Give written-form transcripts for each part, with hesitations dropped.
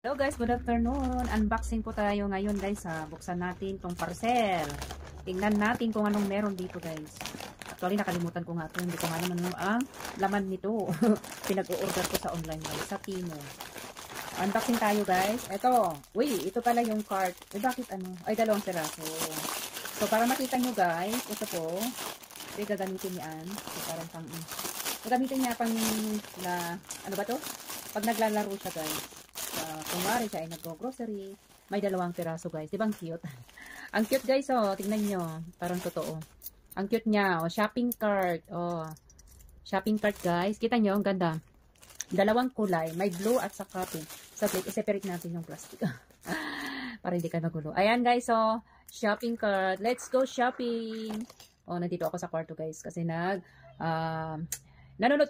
Hello guys, good afternoon. Unboxing po tayo ngayon guys ha. Buksan natin tong parcel. Tingnan natin kung anong meron dito guys. Actually nakalimutan ko nga ito. Hindi ko nga naman ang laman nito. Pinag-o-order ko sa online guys, sa Timo. Unboxing tayo guys. Ito. Uy, ito pala yung cart. Eh bakit ano? Ay, dalawang piraso. So para makita nyo guys, ito po. Ito yung gagamitin niya. So parang pang gagamitin niya pang na, ano ba to? Pag naglalaro siya guys. Kunwari siya ay nag-grocery, may dalawang piraso guys. Diba ang cute? Ang cute guys, oh. Tingnan nyo. Parang totoo. Ang cute niya, oh. Shopping cart. Oh. Shopping cart guys. Kita nyo, ang ganda. Dalawang kulay. May blue at saka pink. Saglit, i-separate natin yung plastic. Para hindi ka magulo. Ayan guys, oh. Shopping cart. Let's go shopping. Oh, nandito ako sa kwarto guys. Kasi nanonood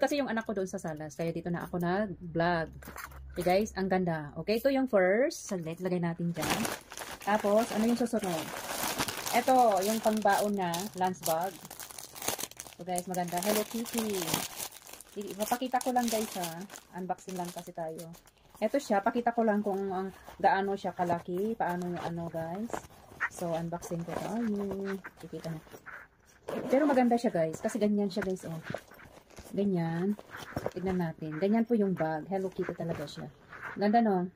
kasi yung anak ko doon sa salas. Kaya dito na ako nag-vlog. Okay guys, ang ganda. Okay, ito yung first. Saglit, lagay natin dyan. Tapos, ano yung susunod? Ito, yung pangbaon na lunch bag. So guys, maganda. Hello Kitty. Papakita ko lang guys ha. Unboxing lang kasi tayo. Ito siya, pakita ko lang kung gaano siya kalaki. Paano yung ano guys. So, unboxing ko tayo. Kikita na. Pero maganda siya guys. Kasi ganyan siya guys oh. Ganyan. Tignan natin. Ganyan po yung bag. Hello Kitty talaga siya. Ganda no?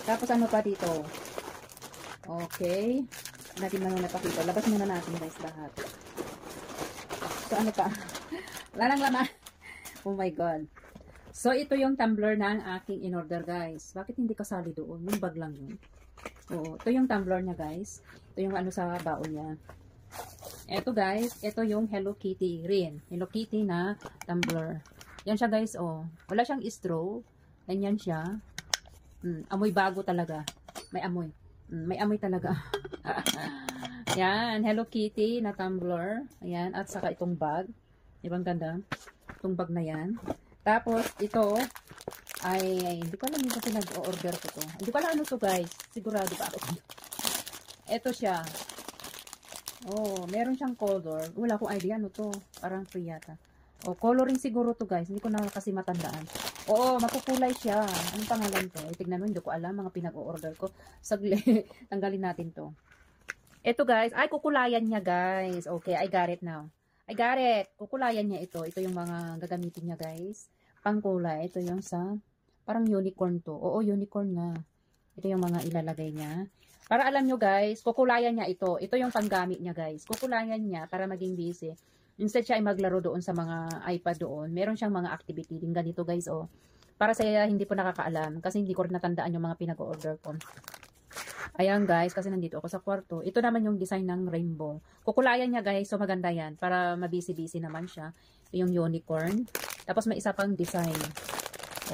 Tapos ano pa dito? Okay. Natin na napakita. Labas muna natin guys lahat. So ano pa? Wala nang laman. Oh my God. So ito yung tumbler na ang aking in-order guys. Bakit hindi kasali doon? Yung bag lang yun. Oo. Ito yung tumbler niya guys. Ito yung ano sa baon niya. Ito guys, ito yung Hello Kitty rin. Hello Kitty na tumbler. Yan siya guys, oh. Wala siyang straw. Ganyan siya. Amoy bago talaga. May amoy. May amoy talaga. Yan, Hello Kitty na tumbler. Ayan, at saka itong bag. Ibang ganda. Itong bag na yan. Tapos, ito, ay hindi ko alam yung kasi nag-order ko to. Hindi ko alam ano to guys. Sigurado pa ako. Ito siya. Oh, meron siyang color. Wala akong idea ano to. Parang free yata. Oh, coloring siguro to guys. Hindi ko na kasi matandaan. Oo, makukulay siya. Anong pangalan to? Tignan mo, hindi ko alam. Mga pinag-o-order ko. Saglit. Tanggalin natin to. Ito guys. Ay, kukulayan niya guys. Okay, I got it now. I got it. Kukulayan niya ito. Ito yung mga gagamitin niya guys. Pangkulay. Ito yung sa parang unicorn to. Oo, unicorn na. Ito yung mga ilalagay niya. Para alam nyo guys, kukulayan niya ito. Ito yung panggamit niya guys. Kukulayan niya para maging busy. Instead siya ay maglaro doon sa mga iPad doon. Meron siyang mga activity din ganito guys oh. Para sa hindi po nakakaalam. Kasi hindi ko rin natandaan yung mga pinag-order ko. Ayan guys, kasi nandito ako sa kwarto. Ito naman yung design ng rainbow. Kukulayan niya guys, so maganda yan. Para mabisi-busy naman siya. Ito yung unicorn. Tapos may isa pang design.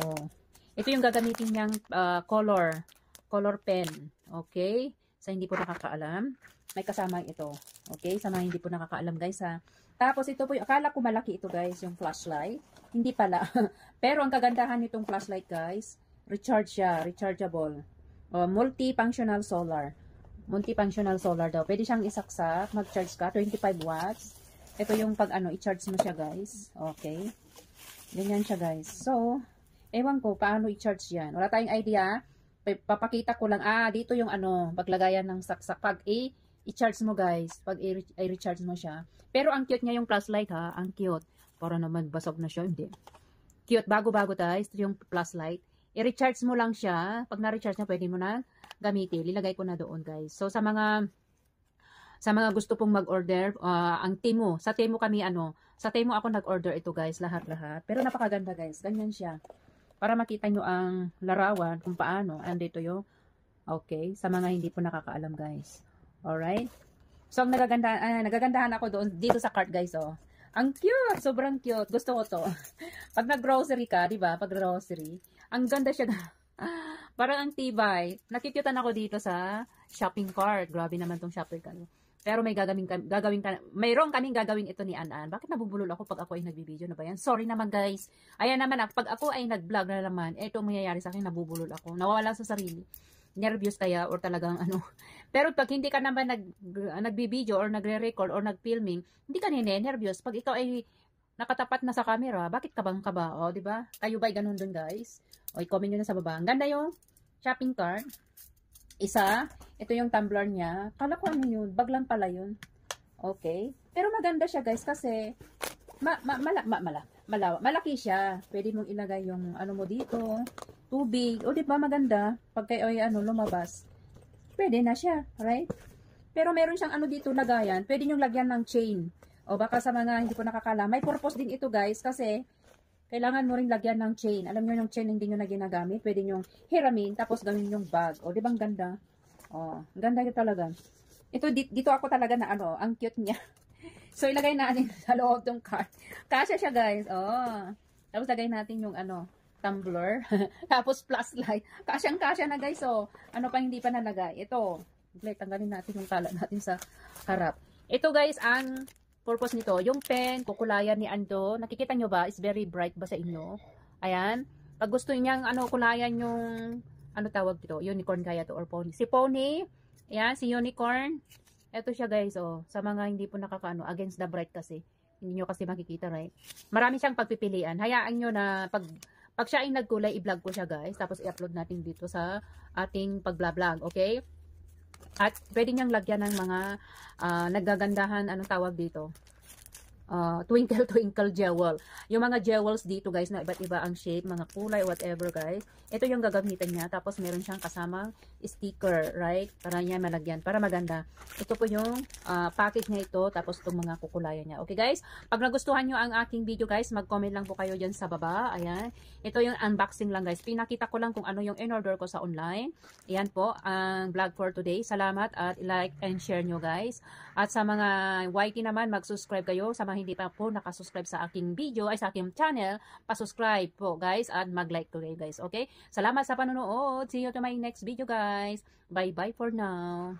Oh. Ito yung gagamitin niyang color pen. Okay? Sa hindi po nakakaalam, may kasama ito. Okay? Sa mga hindi po nakakaalam guys ha. Tapos ito po, akala ko malaki ito guys, yung flashlight. Hindi pala. Pero ang kagandahan nitong flashlight guys, recharge siya, rechargeable. Multi-functional solar. Multi-functional solar daw. Pwede siyang isaksak, mag-charge ka, 25 watts. Ito yung pag i-charge mo siya guys. Okay? Ganyan siya guys. So, ewan ko, paano i-charge yan? Wala tayong idea. Papakita ko lang, dito yung paglagayan ng saksak. Pag i-charge mo guys, pag i-recharge mo siya. Pero ang cute niya yung flashlight ha, ang cute. Para naman basag na siya, hindi. Cute, bago-bago guys, ito yung flashlight. I-recharge mo lang siya, pag na-recharge na pwede mo na gamitin. Lilagay ko na doon guys. So sa mga gusto pong mag-order, ang Temu, sa Temu kami sa Temu ako nag-order ito guys, lahat-lahat. Pero napakaganda guys, ganyan siya. Para makita nyo ang larawan kung paano. Andito yung, okay, sa mga hindi po nakakaalam guys. Alright? So, ang nagagandahan ako doon, dito sa cart guys, oh. Ang cute! Sobrang cute. Gusto ko to. Pag nag-grocery ka, di ba? Pag grocery, ang ganda siya. Parang ang tibay. Nakikyutan ako dito sa shopping cart. Grabe naman tong shopping cart. Pero may mayroong kaming gagawin ito ni Anan. Bakit nabubulol ako pag ako ay nagbibideo na ba yan? Sorry naman guys. Ayan naman, pag ako ay nag-vlog na naman, ito ang mangyayari sa akin, nabubulol ako. Nawawala sa sarili. Nervous kaya or talagang Pero pag hindi ka naman nagbibideo or nagre-record or nag-filming, hindi ka nervous. Pag ikaw ay nakatapat na sa camera, bakit kabang kaba? O, di ba? Kayo ba'y ganun dun guys? O, i-comment nyo na sa baba. Ang ganda yung shopping cart. Isa, ito yung tumbler niya. Kala ko ano yun, bag lang pala yun. Okay. Pero maganda siya guys kasi malaki siya. Pwede mong ilagay yung ano mo dito, tubig. O di ba maganda pag kayo ay ano lumabas. Pwede na siya, right? Pero meron siyang ano dito lagayan. Pwede nyo lagyan ng chain. O baka sa mga hindi ko nakakala, may purpose din ito guys kasi kailangan mo rin lagyan ng chain. Alam nyo yung chain hindi nyo na ginagamit, pwede nyo hiramin tapos gawin yung bag. O di ba ang ganda? O, ganda yun talaga. Ito dito ako talaga na ano, ang cute niya. So ilagay natin sa loob tong cart. Kasya siya guys. Oh. Tapos lagay natin yung ano, tumbler. Tapos flashlight. Kasyang-kasya na guys. So, ano pa hindi pa nalagay? Ito. Tanggalin natin yung tala natin sa harap. Ito guys, ang purpose nito, yung pen, kukulayan ni Ando, nakikita nyo ba, is very bright ba sa inyo? Ayan. Pag gusto niyang ano, kulayan yung, ano tawag dito, unicorn kaya to or pony. Si pony, ayan, si unicorn. Ito siya guys, oh, sa mga hindi po nakakaano, against the bright kasi. Hindi nyo kasi makikita, right? Marami siyang pagpipilian. Hayaan nyo na pag siya ay nagkulay, i-vlog ko siya guys. Tapos i-upload natin dito sa ating pag-vlog, okay? At pwede niyang lagyan ng mga nagagandahan, anong tawag dito? Twinkle twinkle jewel. Yung mga jewels dito guys na iba't iba ang shape, mga kulay, whatever guys. Ito yung gagamitan niya. Tapos meron siyang kasamang sticker, right? Para niya malagyan, para maganda. Ito po yung package niya ito. Tapos itong mga kukulayan niya. Okay guys? Pag nagustuhan nyo ang aking video guys, mag-comment lang po kayo dyan sa baba. Ayan. Ito yung unboxing lang guys. Pinakita ko lang kung ano yung in-order ko sa online. Ayan po ang vlog for today. Salamat at like and share nyo guys. At sa mga YT naman, mag-subscribe kayo. Sa mga hindi pa po nakasubscribe sa aking video, ay sa aking channel, pasubscribe po guys at mag-like ko kayo guys. Okay? Salamat sa panonood. See you to my next video guys. Bye bye for now.